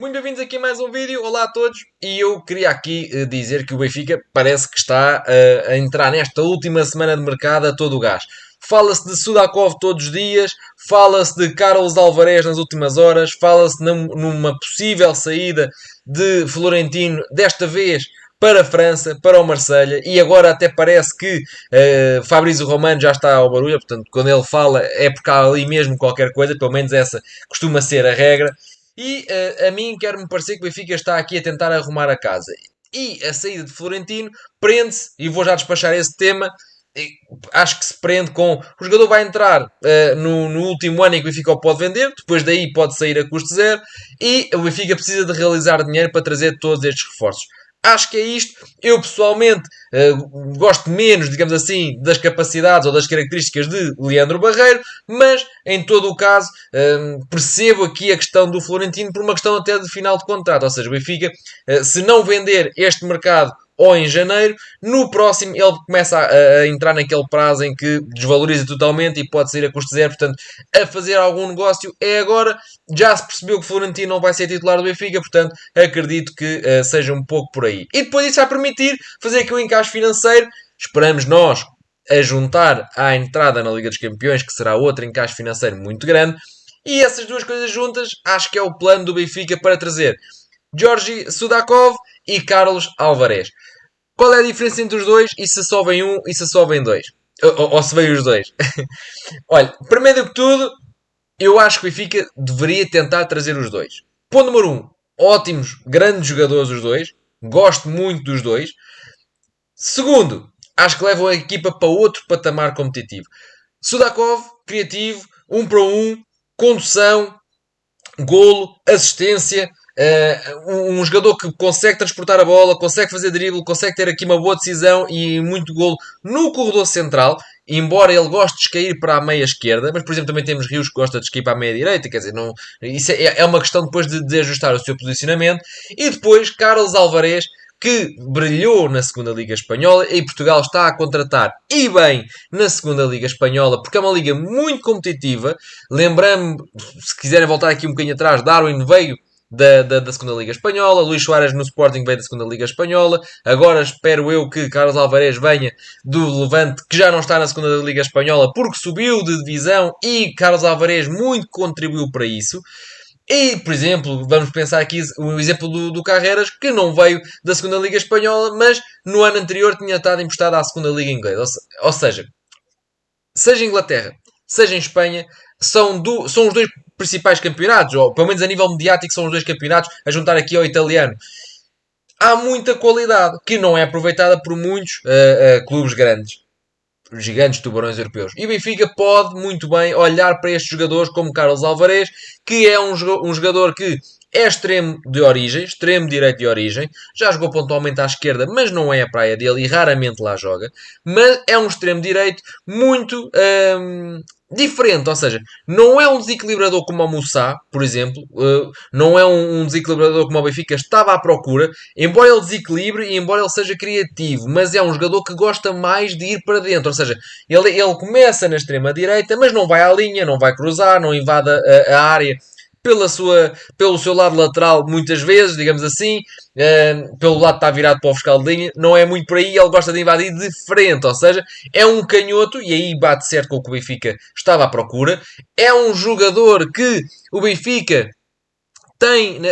Muito bem-vindos aqui a mais um vídeo. Olá a todos. E eu queria aqui dizer que o Benfica parece que está a entrar nesta última semana de mercado a todo o gás. Fala-se de Sudakov todos os dias, fala-se de Carlos Alvarez nas últimas horas, fala-se numa possível saída de Florentino, desta vez para a França, para o Marselha, e agora até parece que Fabrício Romano já está ao barulho, portanto, quando ele fala é porque há ali mesmo qualquer coisa, pelo menos essa costuma ser a regra. E a mim quer-me parecer que o Benfica está aqui a tentar arrumar a casa. E a saída de Florentino prende-se, e vou já despachar esse tema, acho que se prende com... O jogador vai entrar no último ano em que o Benfica o pode vender, depois daí pode sair a custo zero, e o Benfica precisa de realizar dinheiro para trazer todos estes reforços. Acho que é isto. Eu pessoalmente gosto menos, digamos assim, das capacidades ou das características de Leandro Barreiro, mas em todo o caso percebo aqui a questão do Florentino por uma questão até de final de contrato. Ou seja, o Benfica, se não vender este mercado ou em janeiro, no próximo ele começa a entrar naquele prazo em que desvaloriza totalmente e pode sair a custo zero. Portanto, a fazer algum negócio é agora. Já se percebeu que Florentino não vai ser titular do Benfica, portanto, acredito que seja um pouco por aí. E depois isso vai permitir fazer aqui um encaixe financeiro. Esperamos nós a juntar à entrada na Liga dos Campeões, que será outro encaixe financeiro muito grande. E essas duas coisas juntas, acho que é o plano do Benfica para trazer Georgi Sudakov e Carlos Alvarez. Qual é a diferença entre os dois e se só vem um e se só vem dois? Ou se vem os dois? Olha, primeiro que tudo, eu acho que o Benfica deveria tentar trazer os dois. Ponto número um, ótimos, grandes jogadores os dois. Gosto muito dos dois. Segundo, acho que levam a equipa para outro patamar competitivo. Sudakov, criativo, um para um, condução, golo, assistência, um jogador que consegue transportar a bola, consegue fazer drible, consegue ter aqui uma boa decisão e muito golo no corredor central, embora ele goste de cair para a meia esquerda, mas por exemplo também temos Rios que gosta de cair para a meia direita, quer dizer, não, isso é uma questão depois de ajustar o seu posicionamento. E depois Carlos Alvarez, que brilhou na segunda Liga Espanhola e Portugal está a contratar e bem na segunda Liga Espanhola, porque é uma liga muito competitiva. Lembrando, se quiserem voltar aqui um bocadinho atrás, Darwin veio da segunda Liga Espanhola, Luís Soares no Sporting veio da segunda Liga Espanhola, agora espero eu que Carlos Alvarez venha do Levante, que já não está na segunda Liga Espanhola, porque subiu de divisão e Carlos Alvarez muito contribuiu para isso. E, por exemplo, vamos pensar aqui o exemplo do Carreras, que não veio da segunda Liga Espanhola, mas no ano anterior tinha estado emprestado à segunda Liga Inglesa. Ou seja, seja Inglaterra, seja em Espanha, são os dois principais campeonatos, ou pelo menos a nível mediático são os dois campeonatos, a juntar aqui ao italiano. Há muita qualidade que não é aproveitada por muitos clubes grandes, gigantes tubarões europeus. E o Benfica pode muito bem olhar para estes jogadores como Carlos Alvarez, que é um jogador que é extremo de origem, extremo direito de origem, já jogou pontualmente à esquerda, mas não é a praia dele e raramente lá joga, mas é um extremo direito muito diferente, ou seja, não é um desequilibrador como o Moussa, por exemplo, não é um desequilibrador como o Benfica estava à procura, embora ele desequilibre e embora ele seja criativo, mas é um jogador que gosta mais de ir para dentro, ou seja, ele começa na extrema direita, mas não vai à linha, não vai cruzar, não invade a área pelo seu lado lateral muitas vezes, digamos assim, pelo lado que está virado para o fiscal de linha, não é muito por aí, ele gosta de invadir de frente, ou seja, é um canhoto, e aí bate certo com o que o Benfica estava à procura, é um jogador que o Benfica tem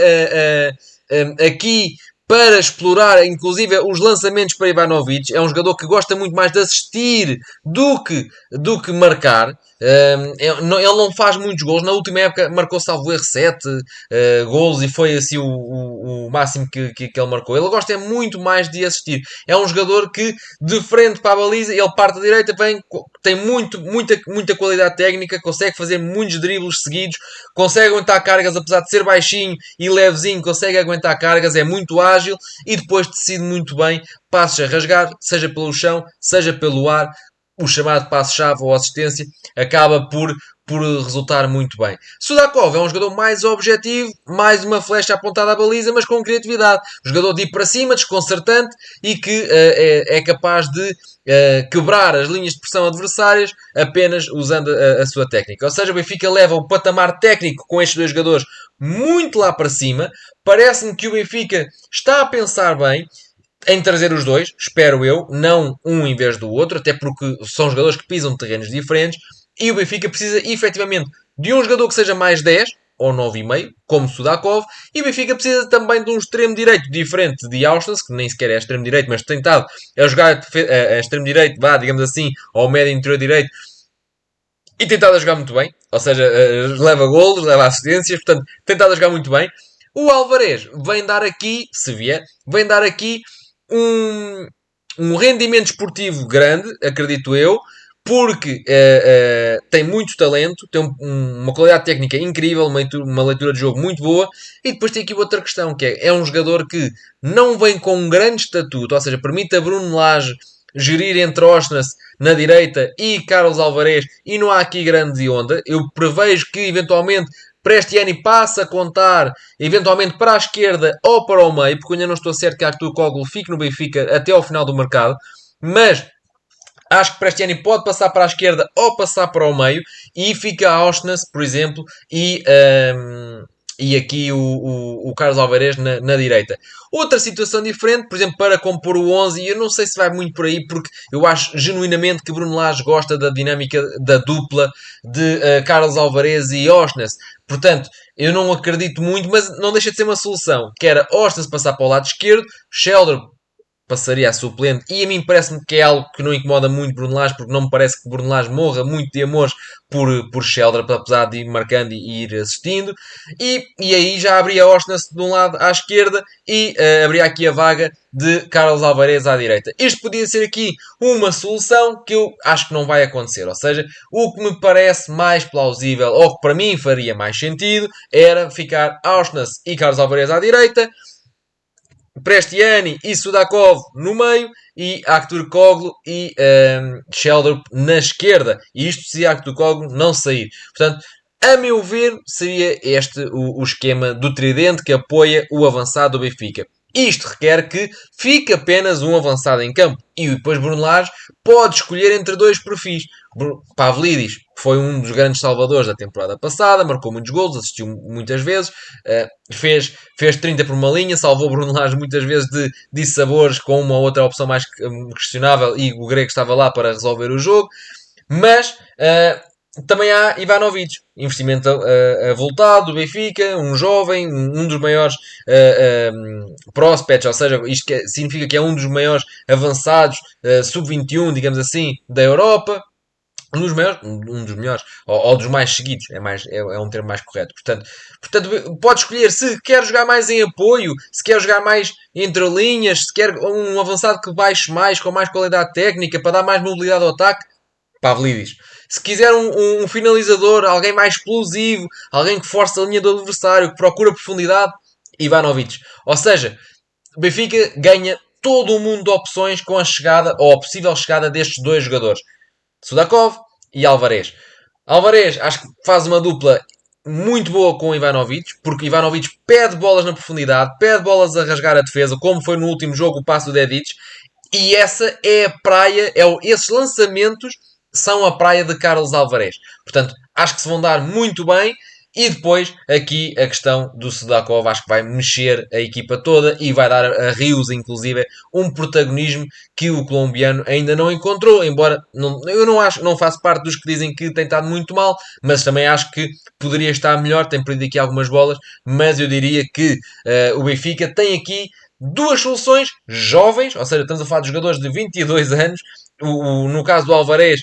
aqui para explorar, inclusive, os lançamentos para Ivanovic. É um jogador que gosta muito mais de assistir do que marcar. Ele não faz muitos gols. Na última época marcou, salvo erro, 7 gols e foi assim o máximo que ele marcou. Ele gosta é muito mais de assistir. É um jogador que, de frente para a baliza, ele parte da direita, tem muita qualidade técnica, consegue fazer muitos dribles seguidos, consegue aguentar cargas, apesar de ser baixinho e levezinho, consegue aguentar cargas, é muito ágil e depois decide muito bem passos a rasgar, seja pelo chão, seja pelo ar. O chamado passo-chave ou assistência acaba por resultar muito bem. Sudakov é um jogador mais objetivo, mais uma flecha apontada à baliza, mas com criatividade. Um jogador de ir para cima, desconcertante e que é capaz de quebrar as linhas de pressão adversárias apenas usando a sua técnica. Ou seja, o Benfica leva o patamar técnico com estes dois jogadores muito lá para cima. Parece-me que o Benfica está a pensar bem em trazer os dois, espero eu, não um em vez do outro, até porque são jogadores que pisam terrenos diferentes, e o Benfica precisa efetivamente de um jogador que seja mais 10 ou 9,5, como Sudakov, e o Benfica precisa também de um extremo direito diferente de Austin, que nem sequer é extremo direito, mas tem estado a jogar a extremo direito, vá, digamos assim, ao médio interior direito, e tem estado a jogar muito bem, ou seja, leva golos, leva assistências, portanto, tem estado a jogar muito bem. O Alvarez vem dar aqui, se vier, vem dar aqui um, um rendimento esportivo grande, acredito eu, porque tem muito talento, tem uma qualidade técnica incrível, uma leitura de jogo muito boa, e depois tem aqui outra questão, que é um jogador que não vem com um grande estatuto, ou seja, permite a Bruno Lage gerir entre Osnas na direita e Carlos Alvarez, e não há aqui grande onda. Eu prevejo que eventualmente Prestiani passa a contar eventualmente para a esquerda ou para o meio, porque eu ainda não estou certo que Artur Koglu fique no Benfica até ao final do mercado, mas acho que Prestiani pode passar para a esquerda ou passar para o meio e fica Auschwitz, por exemplo, e aqui o Carlos Alvarez na direita. Outra situação diferente, por exemplo, para compor o 11, e eu não sei se vai muito por aí, porque eu acho genuinamente que Bruno Lage gosta da dinâmica da dupla de Carlos Alvarez e Auschwitz. Portanto, eu não acredito muito, mas não deixa de ser uma solução. Que era Auschwitz passar para o lado esquerdo, Shelder passaria a suplente, e a mim parece-me que é algo que não incomoda muito Bruno Lage, porque não me parece que Bruno Lage morra muito de amores por Sheldra, apesar de ir marcando e ir assistindo, e aí já abria Osnas de um lado à esquerda e abria aqui a vaga de Carlos Alvarez à direita. Isto podia ser aqui uma solução que eu acho que não vai acontecer, ou seja, o que me parece mais plausível, ou que para mim faria mais sentido, era ficar Osnas e Carlos Alvarez à direita, Prestiani e Sudakov no meio e Artur Koglu e Sheldrup na esquerda. E isto se Artur Koglu não sair. Portanto, a meu ver, seria este o esquema do tridente que apoia o avançado do Benfica. Isto requer que fique apenas um avançado em campo. E depois Bruno Lage pode escolher entre dois perfis. Pavlidis foi um dos grandes salvadores da temporada passada, marcou muitos gols, assistiu muitas vezes, fez 30 por uma linha, salvou Bruno Lage muitas vezes de dissabores com uma ou outra opção mais questionável e o Grego estava lá para resolver o jogo. Mas também há Ivanovic, investimento voltado do Benfica, um jovem, um dos maiores prospects, ou seja, isto significa que é um dos maiores avançados sub-21, digamos assim, da Europa. Um dos melhores, ou dos mais seguidos, é um termo mais correto. Portanto, pode escolher se quer jogar mais em apoio, se quer jogar mais entre linhas, se quer um avançado que baixe mais, com mais qualidade técnica, para dar mais mobilidade ao ataque. Pavlidis. Se quiser um finalizador, alguém mais explosivo, alguém que força a linha do adversário, que procura profundidade, Ivanovic. Ou seja, o Benfica ganha todo o mundo de opções com a chegada, ou a possível chegada destes dois jogadores. Sudakov e Alvarez. Alvarez, acho que faz uma dupla muito boa com o Ivanovic, porque Ivanovic pede bolas na profundidade, pede bolas a rasgar a defesa, como foi no último jogo o passo do Dedic, e essa é a praia, esses lançamentos são a praia de Carlos Alvarez. Portanto, acho que se vão dar muito bem. E depois, aqui, a questão do Sudakov, acho que vai mexer a equipa toda e vai dar a Rios, inclusive, um protagonismo que o colombiano ainda não encontrou. Embora eu não faço parte dos que dizem que tem estado muito mal, mas também acho que poderia estar melhor. Tem perdido aqui algumas bolas, mas eu diria que o Benfica tem aqui duas soluções jovens, ou seja, estamos a falar de jogadores de 22 anos. No caso do Alvarez,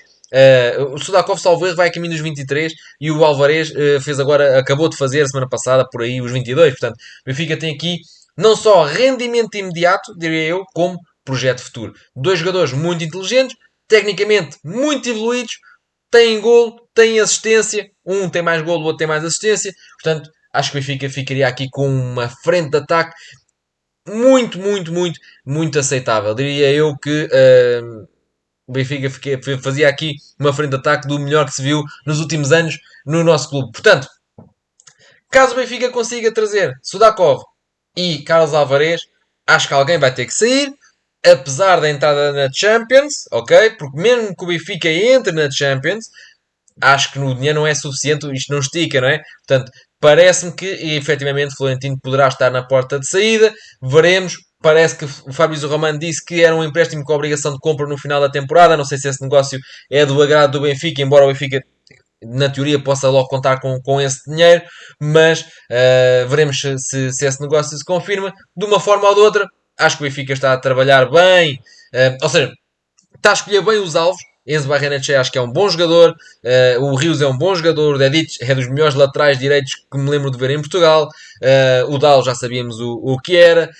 o Sudakov salvo erro vai a caminho dos 23 e o Alvarez fez agora, acabou de fazer semana passada por aí os 22. Portanto, o Benfica tem aqui não só rendimento imediato, diria eu, como projeto futuro. Dois jogadores muito inteligentes, tecnicamente muito evoluídos, têm golo, têm assistência, um tem mais golo, o outro tem mais assistência. Portanto, acho que o Benfica ficaria aqui com uma frente de ataque muito, muito, muito, muito aceitável. Diria eu que o Benfica fazia aqui uma frente de ataque do melhor que se viu nos últimos anos no nosso clube. Portanto, caso o Benfica consiga trazer Sudakov e Carlos Alvarez, acho que alguém vai ter que sair, apesar da entrada na Champions, ok? Porque mesmo que o Benfica entre na Champions, acho que no dinheiro não é suficiente, isto não estica, não é? Portanto, Parece-me que, efetivamente, Florentino poderá estar na porta de saída. Veremos. Parece que o Fabrício Romano disse que era um empréstimo com obrigação de compra no final da temporada. Não sei se esse negócio é do agrado do Benfica, embora o Benfica, na teoria, possa logo contar com esse dinheiro. Mas veremos se esse negócio se confirma. De uma forma ou de outra, acho que o Benfica está a trabalhar bem. Ou seja, está a escolher bem os alvos. Enzo Barrenetxea acho que é um bom jogador. O Rios é um bom jogador. O Dedic é dos melhores laterais direitos que me lembro de ver em Portugal. O Dal já sabíamos o que era.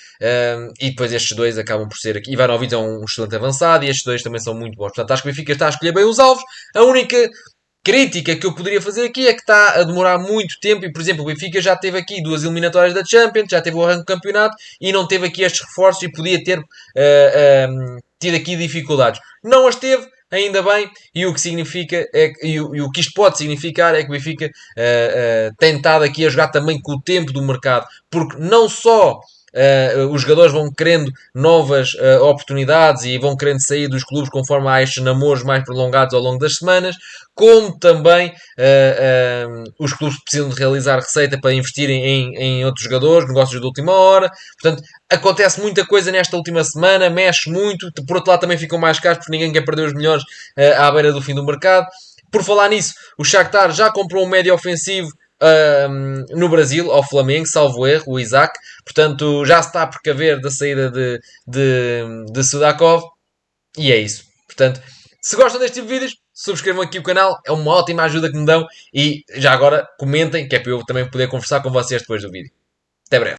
E depois estes dois acabam por ser aqui. Ivanovic é um excelente avançado e estes dois também são muito bons. Portanto, acho que o Benfica está a escolher bem os alvos. A única crítica que eu poderia fazer aqui é que está a demorar muito tempo e, por exemplo, o Benfica já teve aqui duas eliminatórias da Champions, já teve o arranque do campeonato e não teve aqui estes reforços e podia ter tido aqui dificuldades. Não as teve, ainda bem, e o que significa e o que isto pode significar é que o Benfica tem estado aqui a jogar também com o tempo do mercado, porque não só os jogadores vão querendo novas oportunidades e vão querendo sair dos clubes conforme há estes namoros mais prolongados ao longo das semanas, como também os clubes precisam de realizar receita para investirem em outros jogadores, negócios de última hora. Portanto, acontece muita coisa nesta última semana, mexe muito. Por outro lado, também ficam mais caros porque ninguém quer perder os melhores à beira do fim do mercado. Por falar nisso, o Shakhtar já comprou um médio ofensivo no Brasil, ao Flamengo, salvo erro, o Isaac. Portanto, já se está a precaver da saída de Sudakov. E é isso. Portanto, se gostam deste tipo de vídeos, subscrevam aqui o canal. É uma ótima ajuda que me dão. E já agora comentem, que é para eu também poder conversar com vocês depois do vídeo. Até breve.